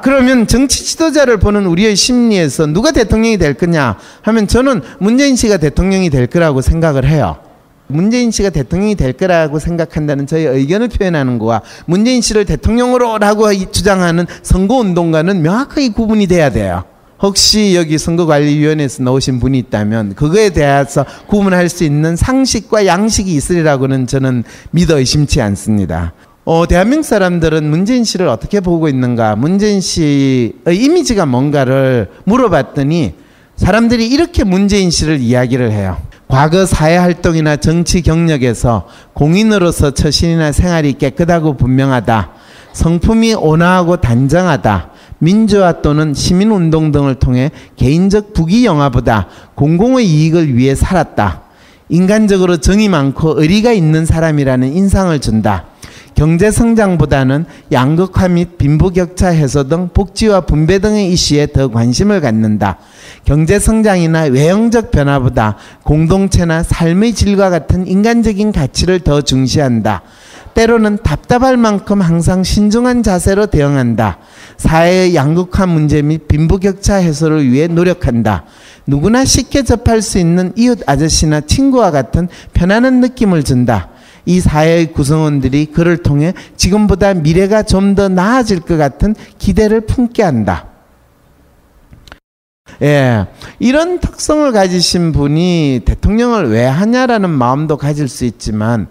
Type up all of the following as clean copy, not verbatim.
그러면 정치 지도자를 보는 우리의 심리에서 누가 대통령이 될 거냐 하면 저는 문재인 씨가 대통령이 될 거라고 생각을 해요. 문재인 씨가 대통령이 될 거라고 생각한다는 저의 의견을 표현하는 거와 문재인 씨를 대통령으로라고 주장하는 선거운동가는 명확하게 구분이 돼야 돼요. 혹시 여기 선거관리위원회에서 나오신 분이 있다면 그거에 대해서 구분할 수 있는 상식과 양식이 있으리라고는 저는 믿어 의심치 않습니다. 대한민국 사람들은 문재인 씨를 어떻게 보고 있는가, 문재인 씨의 이미지가 뭔가를 물어봤더니 사람들이 이렇게 문재인 씨를 이야기를 해요. 과거 사회활동이나 정치 경력에서 공인으로서 처신이나 생활이 깨끗하고 분명하다. 성품이 온화하고 단정하다. 민주화 또는 시민운동 등을 통해 개인적 부귀영화보다 공공의 이익을 위해 살았다. 인간적으로 정이 많고 의리가 있는 사람이라는 인상을 준다. 경제성장보다는 양극화 및 빈부격차 해소 등 복지와 분배 등의 이슈에 더 관심을 갖는다. 경제성장이나 외형적 변화보다 공동체나 삶의 질과 같은 인간적인 가치를 더 중시한다. 때로는 답답할 만큼 항상 신중한 자세로 대응한다. 사회의 양극화 문제 및 빈부격차 해소를 위해 노력한다. 누구나 쉽게 접할 수 있는 이웃 아저씨나 친구와 같은 편안한 느낌을 준다. 이 사회의 구성원들이 그를 통해 지금보다 미래가 좀 더 나아질 것 같은 기대를 품게 한다. 이런 특성을 가지신 분이 대통령을 왜 하냐라는 마음도 가질 수 있지만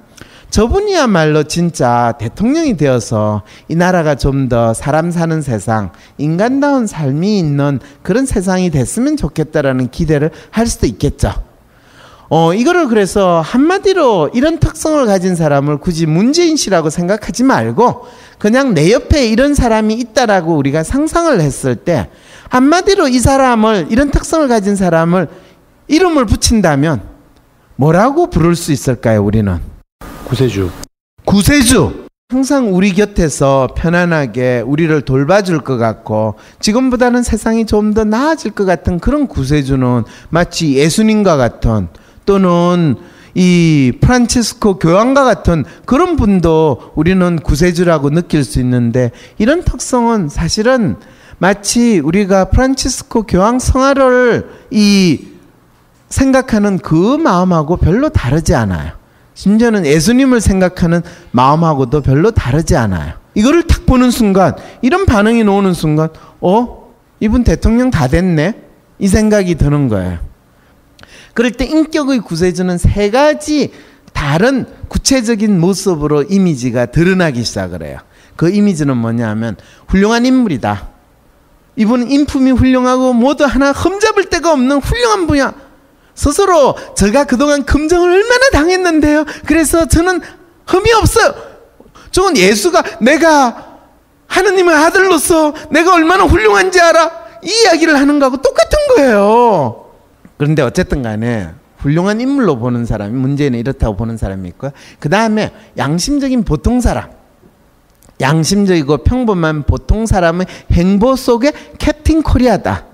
저분이야말로 진짜 대통령이 되어서 이 나라가 좀 더 사람 사는 세상, 인간다운 삶이 있는 그런 세상이 됐으면 좋겠다라는 기대를 할 수도 있겠죠. 이거를 그래서 한마디로 이런 특성을 가진 사람을 굳이 문재인 씨라고 생각하지 말고 그냥 내 옆에 이런 사람이 있다라고 우리가 상상을 했을 때 한마디로 이 사람을, 이런 특성을 가진 사람을 이름을 붙인다면 뭐라고 부를 수 있을까요, 우리는? 구세주. 구세주. 항상 우리 곁에서 편안하게 우리를 돌봐줄 것 같고 지금보다는 세상이 좀 더 나아질 것 같은 그런 구세주는 마치 예수님과 같은 또는 이 프란치스코 교황과 같은 그런 분도 우리는 구세주라고 느낄 수 있는데 이런 특성은 사실은 마치 우리가 프란치스코 교황 성화를 생각하는 그 마음하고 별로 다르지 않아요. 심지어는 예수님을 생각하는 마음하고도 별로 다르지 않아요. 이거를 딱 보는 순간, 이런 반응이 나오는 순간 이분 대통령 다 됐네? 이 생각이 드는 거예요. 그럴 때 인격의 구세주는 세 가지 다른 구체적인 모습으로 이미지가 드러나기 시작을 해요. 그 이미지는 뭐냐 하면 훌륭한 인물이다. 이분은 인품이 훌륭하고 모두 하나 흠잡을 데가 없는 훌륭한 분이야. 스스로 제가 그동안 금정을 얼마나 당했는데요. 그래서 저는 흠이 없어요. 저건 예수가 내가 하느님의 아들로서 내가 얼마나 훌륭한지 알아? 이 이야기를 하는 거하고 똑같은 거예요. 그런데 어쨌든 간에 훌륭한 인물로 보는 사람이 문제는 이렇다고 보는 사람이 있고요. 그 다음에 양심적인 보통 사람. 양심적이고 평범한 보통 사람의 행보 속에 캡틴 코리아다.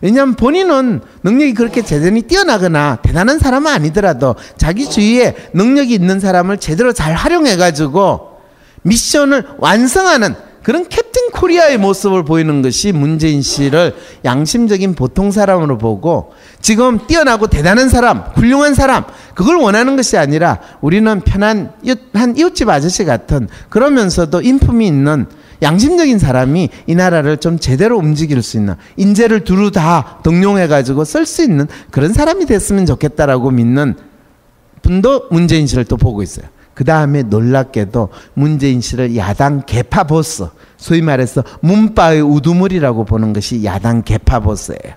왜냐하면 본인은 능력이 그렇게 대단히 뛰어나거나 대단한 사람은 아니더라도 자기 주위에 능력이 있는 사람을 제대로 잘 활용해가지고 미션을 완성하는 그런 캡틴 코리아의 모습을 보이는 것이 문재인 씨를 양심적인 보통 사람으로 보고 지금 뛰어나고 대단한 사람, 훌륭한 사람 그걸 원하는 것이 아니라 우리는 편한 한 이웃집 아저씨 같은 그러면서도 인품이 있는 양심적인 사람이 이 나라를 좀 제대로 움직일 수 있는 인재를 두루 다 등용해가지고 쓸 수 있는 그런 사람이 됐으면 좋겠다라고 믿는 분도 문재인 씨를 또 보고 있어요. 그 다음에 놀랍게도 문재인 씨를 야당 개파 보스, 소위 말해서 문바의 우두머리라고 보는 것이 야당 개파 보스예요.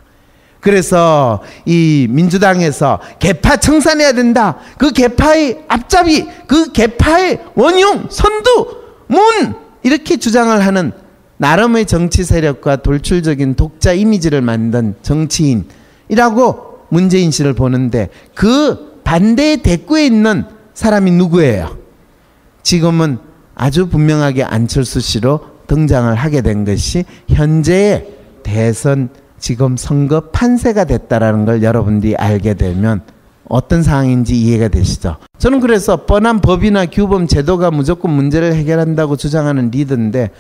그래서 이 민주당에서 개파 청산해야 된다. 그 개파의 앞잡이, 그 개파의 원흉, 선두, 문 이렇게 주장을 하는 나름의 정치 세력과 돌출적인 독자 이미지를 만든 정치인이라고 문재인 씨를 보는데 그 반대의 대꾸에 있는 사람이 누구예요? 지금은 아주 분명하게 안철수 씨로 등장을 하게 된 것이 현재의 대선 지금 선거 판세가 됐다라는 걸 여러분들이 알게 되면 어떤 상황인지 이해가 되시죠? 저는 그래서 뻔한 법이나 규범 제도가 무조건 문제를 해결한다고 주장하는 리더인데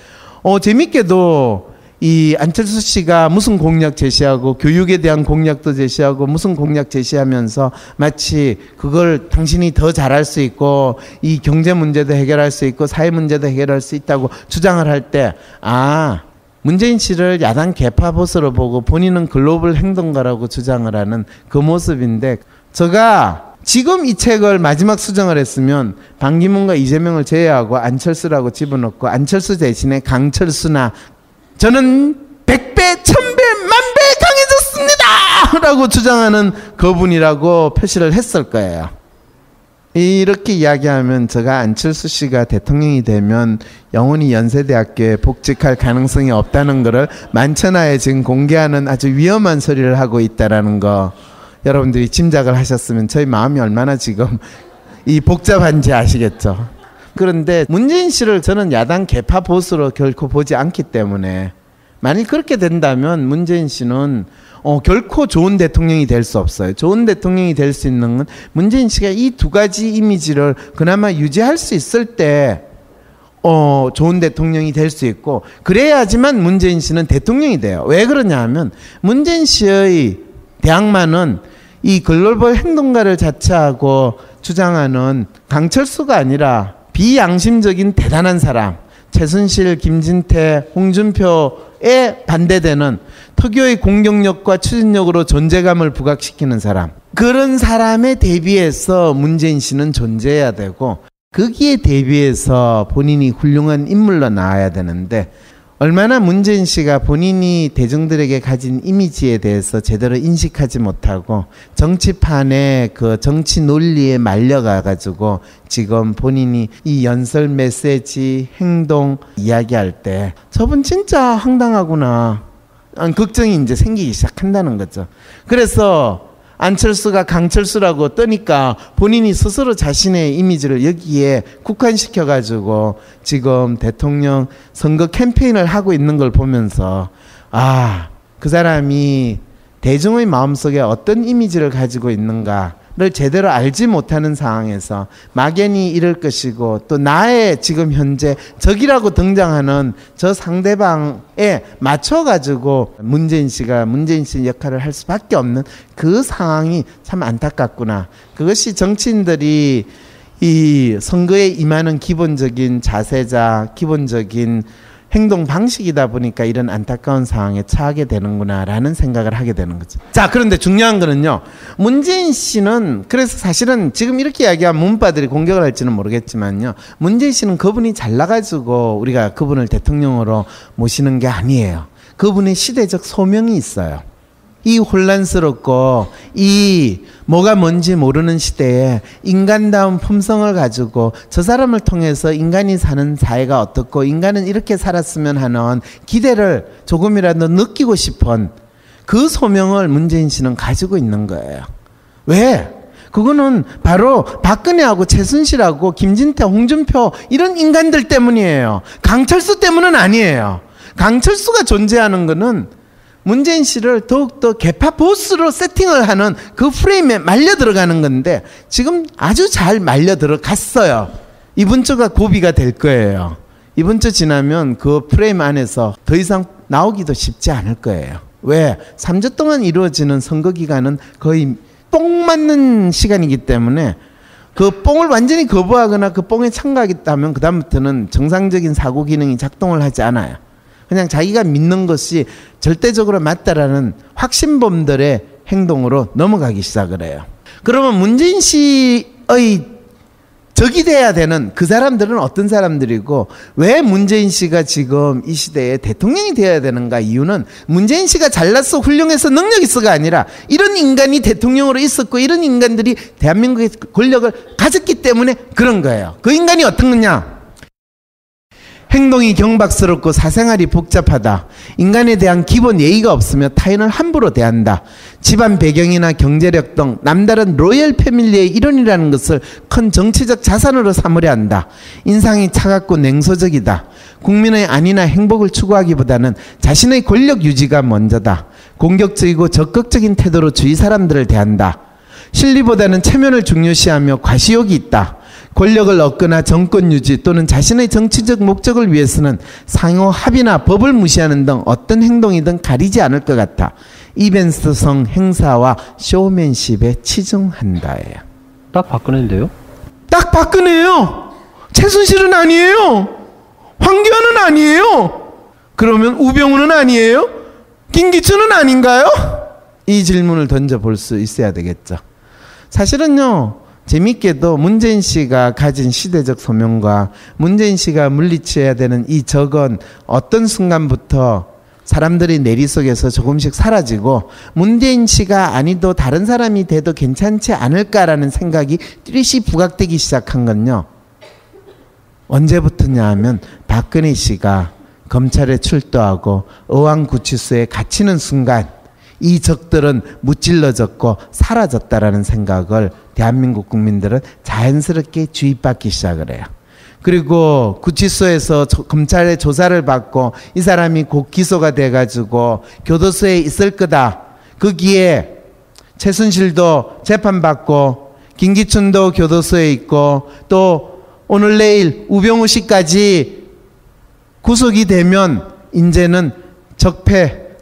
재밌게도 이 안철수 씨가 무슨 공약 제시하고 교육에 대한 공약도 제시하고 무슨 공약 제시하면서 마치 그걸 당신이 더 잘할 수 있고 이 경제 문제도 해결할 수 있고 사회 문제도 해결할 수 있다고 주장을 할 때 문재인 씨를 야당 개파 보스로 보고 본인은 글로벌 행동가라고 주장을 하는 그 모습인데, 제가 지금 이 책을 마지막 수정을 했으면 반기문과 이재명을 제외하고 안철수라고 집어넣고 안철수 대신에 강철수나 저는 100배, 1000배, 만배 강해졌습니다! 라고 주장하는 그분이라고 표시를 했을 거예요. 이렇게 이야기하면 제가 안철수 씨가 대통령이 되면 영원히 연세대학교에 복직할 가능성이 없다는 것을 만천하에 지금 공개하는 아주 위험한 소리를 하고 있다는 거 여러분들이 짐작을 하셨으면 저희 마음이 얼마나 지금 이 복잡한지 아시겠죠. 그런데 문재인 씨를 저는 야당 개파 보수로 결코 보지 않기 때문에 만일 그렇게 된다면 문재인 씨는 결코 좋은 대통령이 될 수 없어요. 좋은 대통령이 될 수 있는 건 문재인 씨가 이 두 가지 이미지를 그나마 유지할 수 있을 때 좋은 대통령이 될 수 있고, 그래야지만 문재인 씨는 대통령이 돼요. 왜 그러냐 하면 문재인 씨의 대항마는 이 글로벌 행동가를 자처하고 주장하는 강철수가 아니라 비양심적인 대단한 사람, 최순실, 김진태, 홍준표에 반대되는 특유의 공격력과 추진력으로 존재감을 부각시키는 사람, 그런 사람에 대비해서 문재인 씨는 존재해야 되고 거기에 대비해서 본인이 훌륭한 인물로 나와야 되는데, 얼마나 문재인 씨가 본인이 대중들에게 가진 이미지에 대해서 제대로 인식하지 못하고 정치판의 그 정치 논리에 말려가가지고 지금 본인이 이 연설 메시지, 행동 이야기할 때 저분 진짜 황당하구나 걱정이 이제 생기기 시작한다는 거죠. 그래서 안철수가 강철수라고 뜨니까 본인이 스스로 자신의 이미지를 여기에 국한시켜가지고 지금 대통령 선거 캠페인을 하고 있는 걸 보면서 그 사람이 대중의 마음속에 어떤 이미지를 가지고 있는가를 제대로 알지 못하는 상황에서 막연히 이럴 것이고, 또 나의 지금 현재 적이라고 등장하는 저 상대방에 맞춰가지고 문재인 씨 역할을 할 수밖에 없는 그 상황이 참 안타깝구나. 그것이 정치인들이 이 선거에 임하는 기본적인 자세자, 기본적인 행동 방식이다 보니까 이런 안타까운 상황에 처하게 되는구나라는 생각을 하게 되는 거죠. 자, 그런데 중요한 거는요, 문재인 씨는 그래서 사실은 지금 이렇게 이야기하면 문파들이 공격을 할지는 모르겠지만요, 문재인 씨는 그분이 잘나가지고 우리가 그분을 대통령으로 모시는 게 아니에요. 그분의 시대적 소명이 있어요. 이 혼란스럽고 이 뭐가 뭔지 모르는 시대에 인간다운 품성을 가지고 저 사람을 통해서 인간이 사는 사회가 어떻고 인간은 이렇게 살았으면 하는 기대를 조금이라도 느끼고 싶은 그 소명을 문재인 씨는 가지고 있는 거예요. 왜? 그거는 바로 박근혜하고 최순실하고 김진태, 홍준표 이런 인간들 때문이에요. 강철수 때문은 아니에요. 강철수가 존재하는 거는 문재인 씨를 더욱더 개파 보스로 세팅을 하는 그 프레임에 말려 들어가는 건데 지금 아주 잘 말려 들어갔어요. 이번 주가 고비가 될 거예요. 이번 주 지나면 그 프레임 안에서 더 이상 나오기도 쉽지 않을 거예요. 왜? 3주 동안 이루어지는 선거 기간은 거의 뽕 맞는 시간이기 때문에 그 뽕을 완전히 거부하거나 그 뽕에 참가하겠다면 그 다음부터는 정상적인 사고 기능이 작동을 하지 않아요. 그냥 자기가 믿는 것이 절대적으로 맞다라는 확신범들의 행동으로 넘어가기 시작을 해요. 그러면 문재인 씨의 적이 돼야 되는 그 사람들은 어떤 사람들이고, 왜 문재인 씨가 지금 이 시대에 대통령이 되어야 되는가? 이유는 문재인 씨가 잘났어, 훌륭해서 능력 있어가 아니라 이런 인간이 대통령으로 있었고 이런 인간들이 대한민국의 권력을 가졌기 때문에 그런 거예요. 그 인간이 어떤 거냐? 행동이 경박스럽고 사생활이 복잡하다. 인간에 대한 기본 예의가 없으며 타인을 함부로 대한다. 집안 배경이나 경제력 등 남다른 로열 패밀리의 일원이라는 것을 큰 정치적 자산으로 삼으려 한다. 인상이 차갑고 냉소적이다. 국민의 안위나 행복을 추구하기보다는 자신의 권력 유지가 먼저다. 공격적이고 적극적인 태도로 주위 사람들을 대한다. 실리보다는 체면을 중요시하며 과시욕이 있다. 권력을 얻거나 정권 유지 또는 자신의 정치적 목적을 위해서는 상호 합의나 법을 무시하는 등 어떤 행동이든 가리지 않을 것 같아 이벤트성 행사와 쇼맨십에 치중한다예요. 딱 박근혜인데요? 딱 박근혜예요. 최순실은 아니에요. 황교안은 아니에요. 그러면 우병우는 아니에요? 김기춘은 아닌가요? 이 질문을 던져볼 수 있어야 되겠죠. 사실은요, 재밌게도 문재인 씨가 가진 시대적 소명과 문재인 씨가 물리쳐야 되는 이 적은 어떤 순간부터 사람들이 내리 속에서 조금씩 사라지고 문재인 씨가 아니도 다른 사람이 돼도 괜찮지 않을까라는 생각이 뚜렷이 부각되기 시작한 건요, 언제부터냐 하면 박근혜 씨가 검찰에 출두하고 의왕구치소에 갇히는 순간 이 적들은 무찔러졌고 사라졌다라는 생각을 대한민국 국민들은 자연스럽게 주입받기 시작을 해요. 그리고 구치소에서 검찰의 조사를 받고 이 사람이 곧 기소가 돼가지고 교도소에 있을 거다. 거기에 최순실도 재판받고 김기춘도 교도소에 있고 또 오늘 내일 우병우 씨까지 구속이 되면 이제는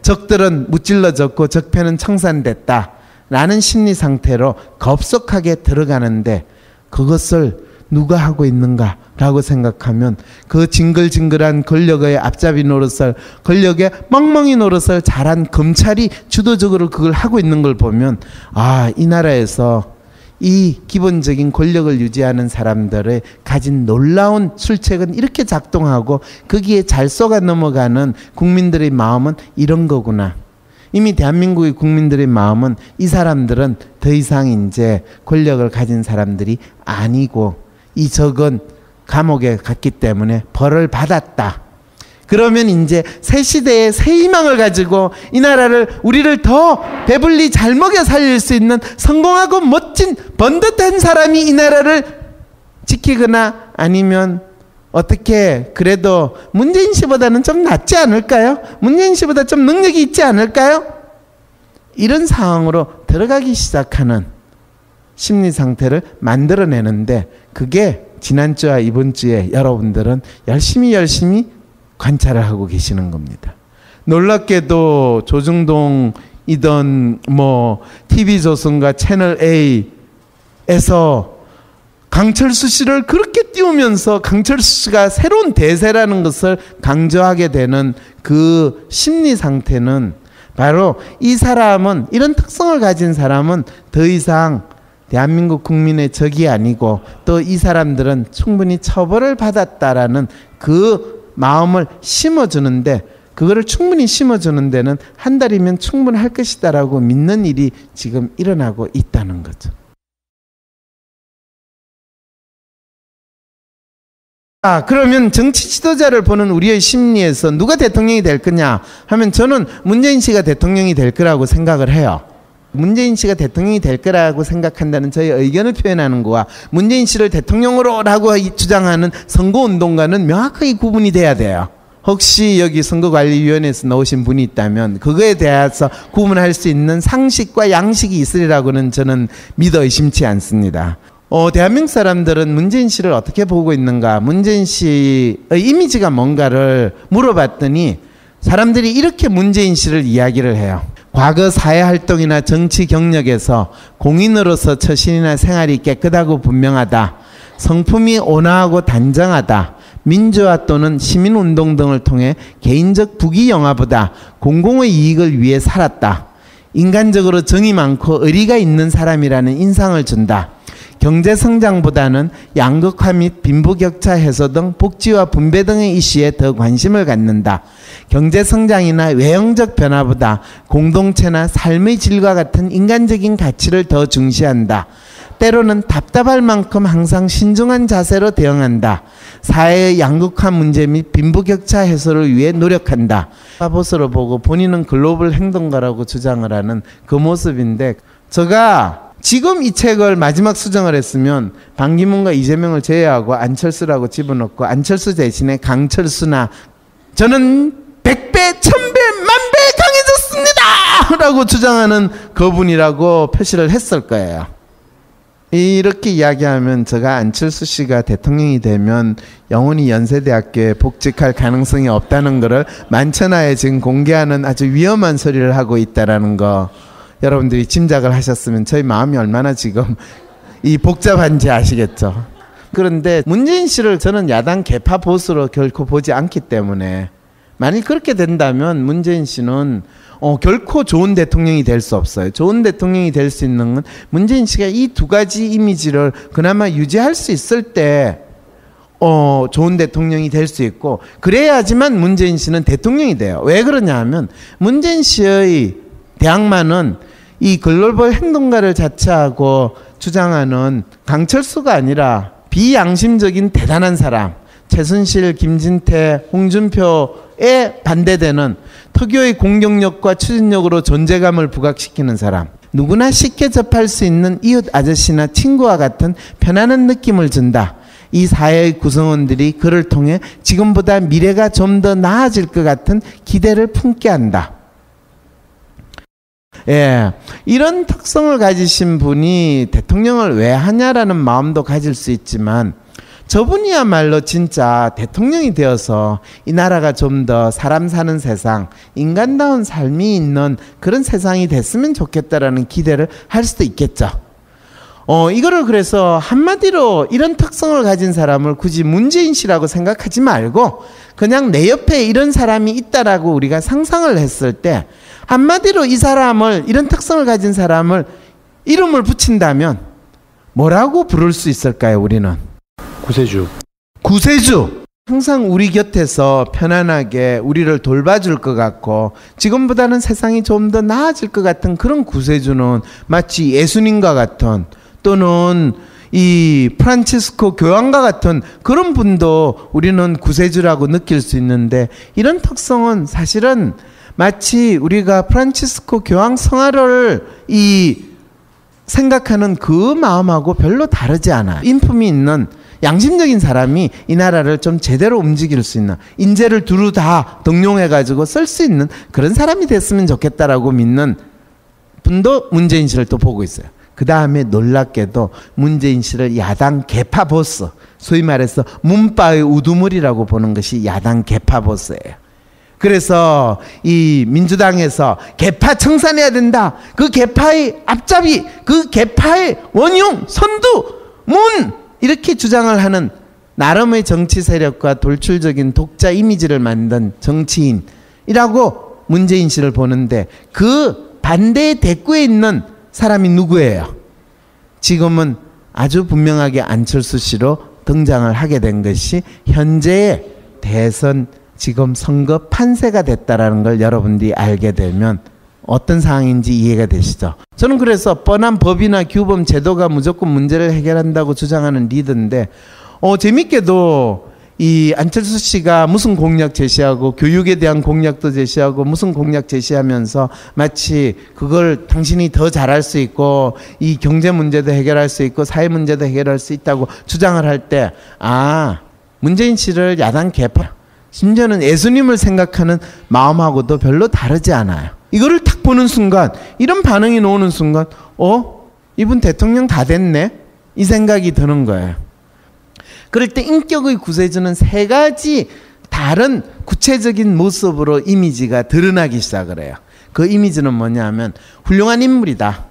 적들은 무찔러졌고 적폐는 청산됐다 라는 심리 상태로 급속하게 들어가는데, 그것을 누가 하고 있는가 라고 생각하면 그 징글징글한 권력의 앞잡이 노릇을, 권력의 멍멍이 노릇을 잘한 검찰이 주도적으로 그걸 하고 있는 걸 보면, 아, 이 나라에서 이 기본적인 권력을 유지하는 사람들의 가진 놀라운 술책은 이렇게 작동하고 거기에 잘 쏘가 넘어가는 국민들의 마음은 이런 거구나. 이미 대한민국의 국민들의 마음은 이 사람들은 더 이상 이제 권력을 가진 사람들이 아니고 이 적은 감옥에 갔기 때문에 벌을 받았다. 그러면 이제 새 시대의 새 희망을 가지고 이 나라를, 우리를 더 배불리 잘 먹여 살릴 수 있는 성공하고 멋진 번듯한 사람이 이 나라를 지키거나 아니면 어떻게 그래도 문재인 씨보다는 좀 낫지 않을까요? 문재인 씨보다 좀 능력이 있지 않을까요? 이런 상황으로 들어가기 시작하는 심리 상태를 만들어내는데, 그게 지난주와 이번 주에 여러분들은 열심히 관찰을 하고 계시는 겁니다. 놀랍게도 조중동이던 TV조선과 채널A에서 강철수 씨를 그렇게 띄우면서 강철수 씨가 새로운 대세라는 것을 강조하게 되는 그 심리 상태는 바로 이 사람은, 이런 특성을 가진 사람은 더 이상 대한민국 국민의 적이 아니고 또 이 사람들은 충분히 처벌을 받았다라는 그 마음을 심어주는데, 그거를 충분히 심어주는 데는 한 달이면 충분할 것이다라고 믿는 일이 지금 일어나고 있다는 거죠. 그러면 정치 지도자를 보는 우리의 심리에서 누가 대통령이 될 거냐 하면 저는 문재인 씨가 대통령이 될 거라고 생각을 해요. 문재인 씨가 대통령이 될 거라고 생각한다는 저의 의견을 표현하는 거와 문재인 씨를 대통령으로 라고 주장하는 선거운동가는 명확하게 구분이 돼야 돼요. 혹시 여기 선거관리위원회에서 나오신 분이 있다면 그거에 대해서 구분할 수 있는 상식과 양식이 있으리라고는 저는 믿어 의심치 않습니다. 대한민국 사람들은 문재인 씨를 어떻게 보고 있는가, 문재인 씨의 이미지가 뭔가를 물어봤더니 사람들이 이렇게 문재인 씨를 이야기를 해요. 과거 사회활동이나 정치 경력에서 공인으로서 처신이나 생활이 깨끗하고 분명하다. 성품이 온화하고 단정하다. 민주화 또는 시민운동 등을 통해 개인적 부귀영화보다 공공의 이익을 위해 살았다. 인간적으로 정이 많고 의리가 있는 사람이라는 인상을 준다. 경제성장보다는 양극화 및 빈부격차 해소 등 복지와 분배 등의 이슈에 더 관심을 갖는다. 경제성장이나 외형적 변화보다 공동체나 삶의 질과 같은 인간적인 가치를 더 중시한다. 때로는 답답할 만큼 항상 신중한 자세로 대응한다. 사회의 양극화 문제 및 빈부격차 해소를 위해 노력한다. 보스로 보고 본인은 글로벌 행동가라고 주장을 하는 그 모습인데, 제가 지금 이 책을 마지막 수정을 했으면 반기문과 이재명을 제외하고 안철수라고 집어넣고 안철수 대신에 강철수나 저는 100배, 1000배, 10,000배 강해졌습니다! 라고 주장하는 그분이라고 표시를 했을 거예요. 이렇게 이야기하면 제가 안철수 씨가 대통령이 되면 영원히 연세대학교에 복직할 가능성이 없다는 것을 만천하에 지금 공개하는 아주 위험한 소리를 하고 있다는 거 여러분들이 짐작을 하셨으면 저희 마음이 얼마나 지금 이 복잡한지 아시겠죠. 그런데 문재인 씨를 저는 야당 개파 보수로 결코 보지 않기 때문에 만일 그렇게 된다면 문재인 씨는 결코 좋은 대통령이 될 수 없어요. 좋은 대통령이 될 수 있는 건 문재인 씨가 이 두 가지 이미지를 그나마 유지할 수 있을 때 좋은 대통령이 될 수 있고, 그래야지만 문재인 씨는 대통령이 돼요. 왜 그러냐 하면 문재인 씨의 대항마는 이 글로벌 행동가를 자처하고 주장하는 강철수가 아니라 비양심적인 대단한 사람, 최순실, 김진태, 홍준표에 반대되는 특유의 공격력과 추진력으로 존재감을 부각시키는 사람, 누구나 쉽게 접할 수 있는 이웃 아저씨나 친구와 같은 편안한 느낌을 준다. 이 사회의 구성원들이 그를 통해 지금보다 미래가 좀 더 나아질 것 같은 기대를 품게 한다. 예, 이런 특성을 가지신 분이 대통령을 왜 하냐라는 마음도 가질 수 있지만, 저분이야말로 진짜 대통령이 되어서 이 나라가 좀 더 사람 사는 세상, 인간다운 삶이 있는 그런 세상이 됐으면 좋겠다라는 기대를 할 수도 있겠죠. 이거를 그래서 한마디로 이런 특성을 가진 사람을 굳이 문재인 씨라고 생각하지 말고 그냥 내 옆에 이런 사람이 있다라고 우리가 상상을 했을 때, 한마디로 이 사람을, 이런 특성을 가진 사람을 이름을 붙인다면 뭐라고 부를 수 있을까요? 우리는 구세주. 항상 우리 곁에서 편안하게 우리를 돌봐줄 것 같고 지금보다는 세상이 좀 더 나아질 것 같은 그런 구세주는 마치 예수님과 같은, 또는 이 프란치스코 교황과 같은 그런 분도 우리는 구세주라고 느낄 수 있는데, 이런 특성은 사실은 마치 우리가 프란치스코 교황 성화를 생각하는 그 마음하고 별로 다르지 않아요. 인품이 있는 양심적인 사람이 이 나라를 좀 제대로 움직일 수 있는, 인재를 두루 다 등용해가지고 쓸 수 있는 그런 사람이 됐으면 좋겠다라고 믿는 분도 문재인 씨를 또 보고 있어요. 그 다음에 놀랍게도 문재인 씨를 야당 개파 보스, 소위 말해서 문바의 우두머리라고 보는 것이 야당 개파 보스예요. 그래서 이 민주당에서 개파 청산해야 된다, 그 개파의 앞잡이, 그 개파의 원흉, 선두, 문, 이렇게 주장을 하는 나름의 정치 세력과 돌출적인 독자 이미지를 만든 정치인이라고 문재인 씨를 보는데, 그 반대의 대꾸에 있는 사람이 누구예요? 지금은 아주 분명하게 안철수 씨로 등장을 하게 된 것이 현재의 대선 지금 선거 판세가 됐다라는 걸 여러분들이 알게 되면 어떤 상황인지 이해가 되시죠? 저는 그래서 뻔한 법이나 규범, 제도가 무조건 문제를 해결한다고 주장하는 리더인데, 재밌게도 이 안철수 씨가 무슨 공약 제시하고 교육에 대한 공약도 제시하고 무슨 공약 제시하면서 마치 그걸 당신이 더 잘할 수 있고 이 경제 문제도 해결할 수 있고 사회 문제도 해결할 수 있다고 주장을 할 때, 문재인 씨를 야당 개파, 심지어는 예수님을 생각하는 마음하고도 별로 다르지 않아요. 이거를 딱 보는 순간, 이런 반응이 나오는 순간 이분 대통령 다 됐네? 이 생각이 드는 거예요. 그럴 때 인격의 구세주는 세 가지 다른 구체적인 모습으로 이미지가 드러나기 시작을 해요. 그 이미지는 뭐냐 하면 훌륭한 인물이다.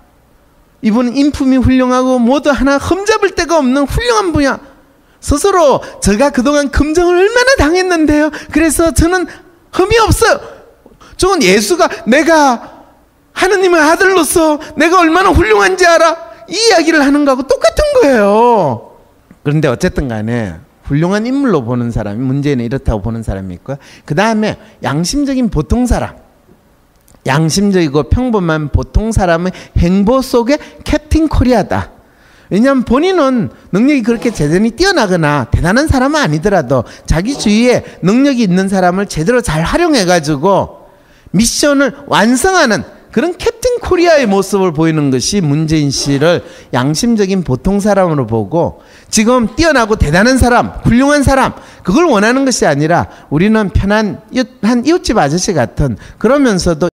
이분은 인품이 훌륭하고 모두 하나 흠잡을 데가 없는 훌륭한 분야. 스스로 제가 그동안 금정을 얼마나 당했는데요, 그래서 저는 흠이 없어요. 저건 예수가 내가 하느님의 아들로서 내가 얼마나 훌륭한지 알아, 이 이야기를 하는 거하고 똑같은 거예요. 그런데 어쨌든 간에 훌륭한 인물로 보는 사람이, 문재인은 이렇다고 보는 사람이 있고요. 그 다음에 양심적인 보통 사람, 양심적이고 평범한 보통 사람의 행보 속에 캡틴 코리아다. 왜냐하면 본인은 능력이 그렇게 대단히 뛰어나거나 대단한 사람은 아니더라도 자기 주위에 능력이 있는 사람을 제대로 잘 활용해가지고 미션을 완성하는 그런 캡틴 코리아의 모습을 보이는 것이 문재인 씨를 양심적인 보통 사람으로 보고, 지금 뛰어나고 대단한 사람, 훌륭한 사람, 그걸 원하는 것이 아니라 우리는 편한 한 이웃집 아저씨 같은, 그러면서도